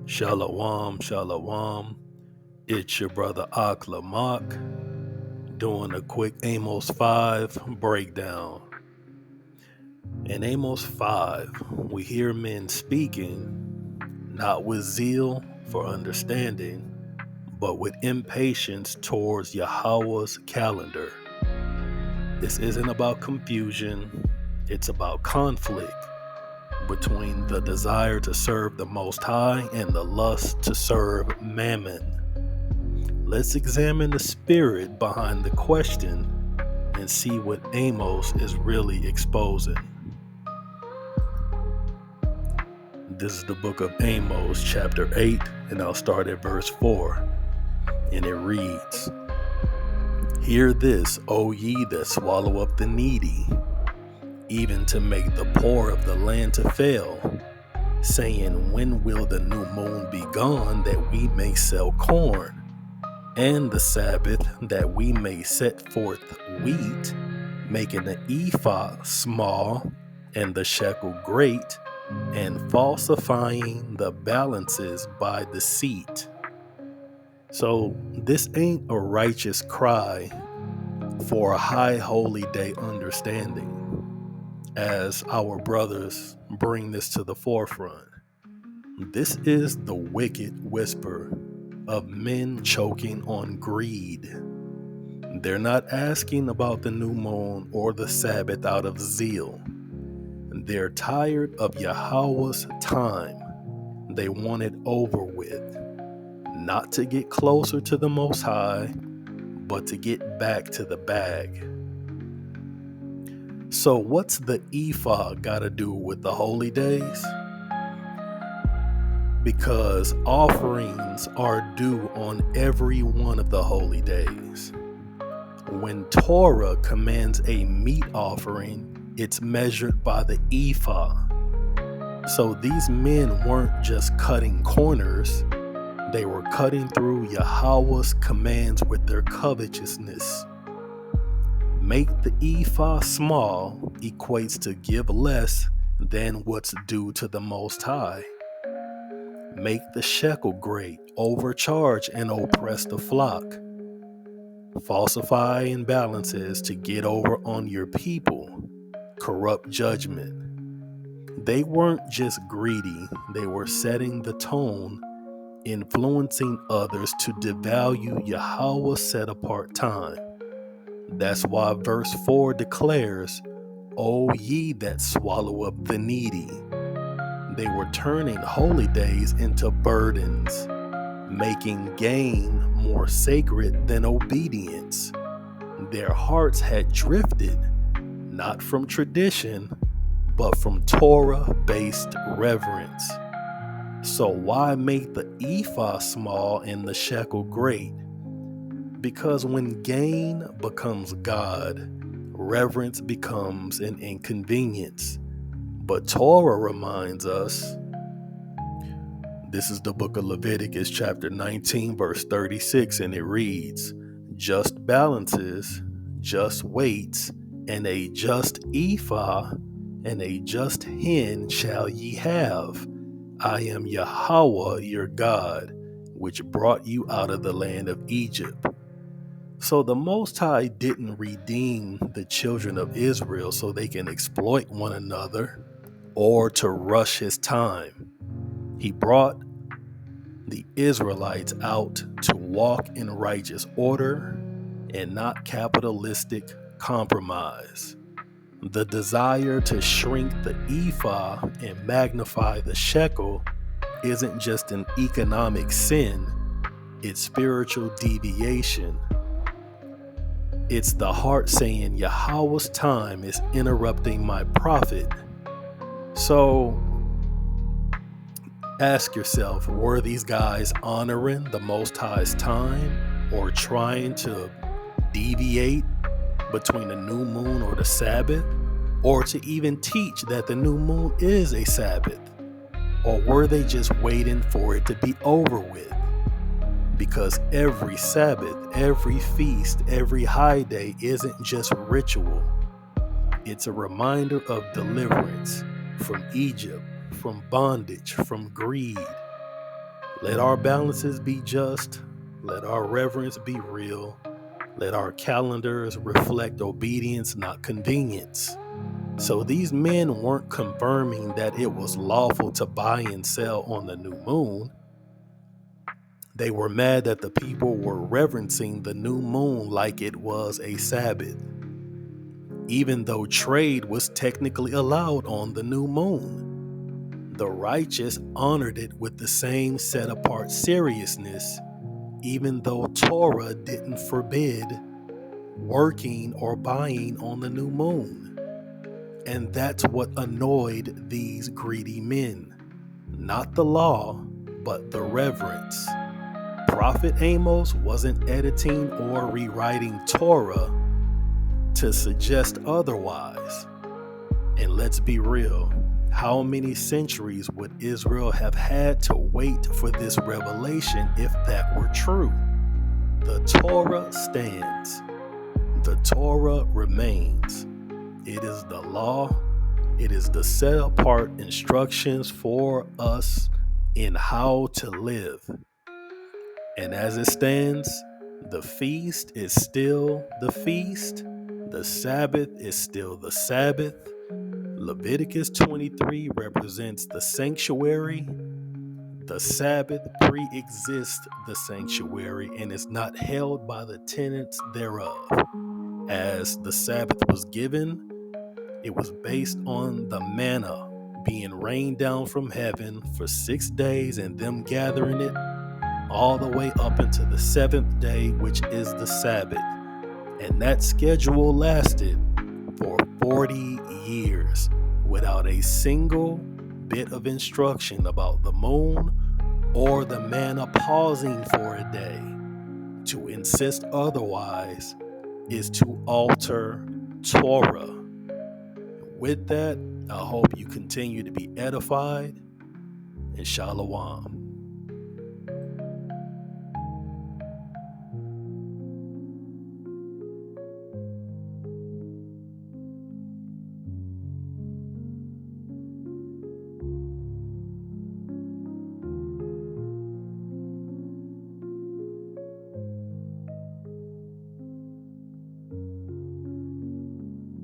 Shalom, shalom. It's your brother Ak doing a quick Amos 5 breakdown. In Amos 5, we hear men speaking, not with zeal for understanding, but with impatience towards Yahawah's calendar. This isn't about confusion, it's about conflict between the desire to serve the Most High and the lust to serve Mammon. Let's examine the spirit behind the question and see what Amos is really exposing. This is the book of Amos, chapter 8, and I'll start at verse 4. And it reads, "Hear this, O ye that swallow up the needy, even to make the poor of the land to fail, saying, when will the new moon be gone, that we may sell corn? And the Sabbath, that we may set forth wheat, making the ephah small and the shekel great, and falsifying the balances by deceit." So this ain't a righteous cry for a high holy day understanding, as our brothers bring this to the forefront. This is the wicked whisper of men choking on greed. They're not asking about the new moon or the Sabbath out of zeal. They're tired of Yahawah's time. They want it over with. Not to get closer to the Most High, but to get back to the bag. So what's the ephah gotta do with the holy days? Because offerings are due on every one of the holy days. When Torah commands a meat offering, it's measured by the ephah. So these men weren't just cutting corners, they were cutting through Yahawah's commands with their covetousness. Make the ephah small equates to give less than what's due to the Most High. Make the shekel great, overcharge and oppress the flock. Falsify imbalances to get over on your people. Corrupt judgment. They weren't just greedy, they were setting the tone, influencing others to devalue Yahawah's set apart time. That's why verse 4 declares, "O ye that swallow up the needy." They were turning holy days into burdens, making gain more sacred than obedience. Their hearts had drifted, not from tradition, but from Torah-based reverence. So why make the ephah small and the shekel great? Because when gain becomes God, reverence becomes an inconvenience. But Torah reminds us, this is the book of Leviticus chapter 19 verse 36, and it reads, "Just balances, just weights, and a just ephah, and a just hin shall ye have. I am Yahawah your God, which brought you out of the land of Egypt." So the Most High didn't redeem the children of Israel so they can exploit one another or to rush his time. He brought the Israelites out to walk in righteous order and not capitalistic compromise. The desire to shrink the ephah and magnify the shekel isn't just an economic sin, it's spiritual deviation. It's the heart saying Yahawah's time is interrupting my profit. So ask yourself, were these guys honoring the Most High's time or trying to deviate between the new moon or the Sabbath, or to even teach that the new moon is a Sabbath? Or were they just waiting for it to be over with? Because every Sabbath, every feast, every high day isn't just ritual. It's a reminder of deliverance from Egypt, from bondage, from greed. Let our balances be just. Let our reverence be real. Let our calendars reflect obedience, not convenience. So these men weren't confirming that it was lawful to buy and sell on the new moon. They were mad that the people were reverencing the new moon like it was a Sabbath, even though trade was technically allowed on the new moon. The righteous honored it with the same set apart seriousness, even though Torah didn't forbid working or buying on the new moon. And that's what annoyed these greedy men. Not the law, but the reverence. Prophet Amos wasn't editing or rewriting Torah to suggest otherwise. And let's be real, how many centuries would Israel have had to wait for this revelation if that were true? The Torah stands. The Torah remains. It is the law. It is the set apart instructions for us in how to live. And as it stands, the feast is still the feast. The Sabbath is still the Sabbath. Leviticus 23 represents the sanctuary. The Sabbath pre-exists the sanctuary and is not held by the tenants thereof. As the Sabbath was given, it was based on the manna being rained down from heaven for 6 days and them gathering it all the way up into the seventh day, which is the Sabbath. And that schedule lasted for 40 years without a single bit of instruction about the moon or the manna pausing for a day. To insist otherwise is to alter Torah. With that, I hope you continue to be edified, and shalom.